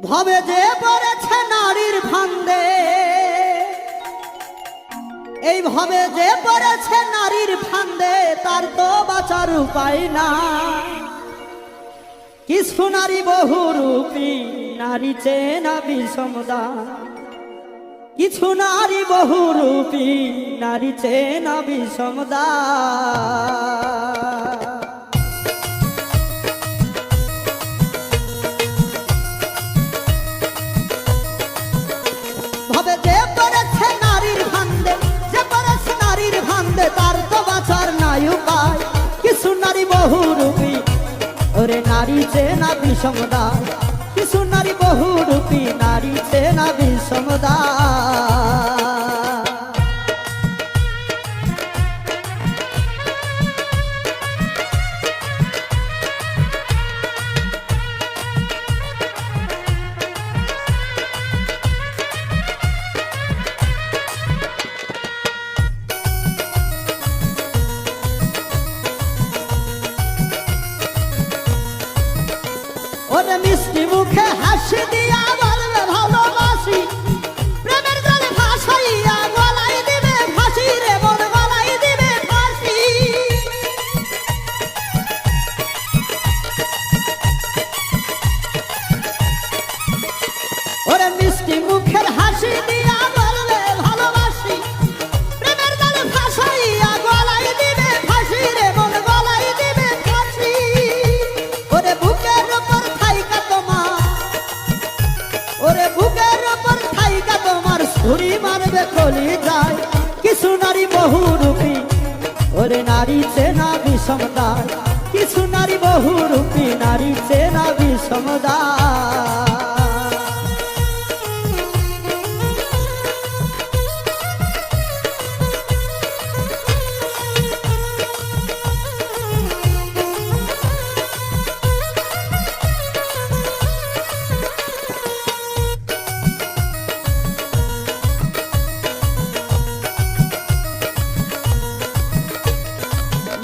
ভবে যে পড়েছে নারীর ফান্দে, এই ভবে যে পড়েছে নারীর ফান্দে, তার তো বাঁচার উপায় না। কিছু নারী বহুরূপী, নারী চেনা বিষমদা। কিছু নারী বহুরূপী, নারী চেনা বিষমদা। ভবে যে পড়েছে নারীর ফান্দে, যে পড়েছে নারীর ফান্দে, তার তো বাঁচার নাই উপায়। কিছু নারী বহুরূপী, ওরে নারী চেনা বিষমদা। কিছু নারী বহুরূপী, নারী চেনা বিষমদা। ওরে মিষ্টি মুখে হাসি দিয়া বলবে ভালোবাসি, প্রেমের জলে ভাসাইয়া গলায় দিবে ফাঁসি রে মন, গলায় দিবে ফাঁসি। ওরে মিষ্টি মুখের হাসি দিয়া বলবে ভালোবাসি, প্রেমের জলে ভাসাইয়া গলায় দিবে ফাঁসি রে মন, গলায় দিবে ফাঁসি। ওরে বুকের উপর থাইকা তোমার, ওরে বুকের উপর থাইকা তোমার ছুরি মারবে কলি যায়। কিছু নারী বহুরূপী, ওরে নারী চেনা বিষমদা। কিছু নারী বহুরূপী, নারী চেনা বিষমদা।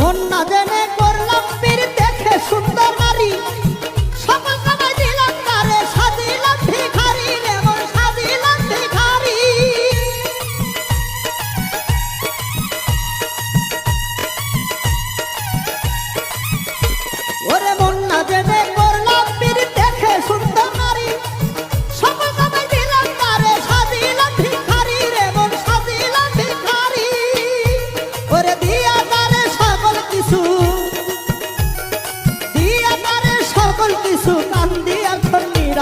মন না জেনে করলাম পীর, দেখে সুন্দর নারী, সকল কামাই দিলাম তারে, সাজিলাম ভিখারি রে মন, সাজিলাম ভিখারি। ওরে মন না জেনে করলাম পীর, দেখে সুন্দর নারী, সকল কামাই দিলাম তারে, সাজিলাম ভিখারি রে মন, সাজিলাম ভিখারি। ওরে দিয়া তারে সকল কিছু, দিয়া তারে সকল কিছু, কান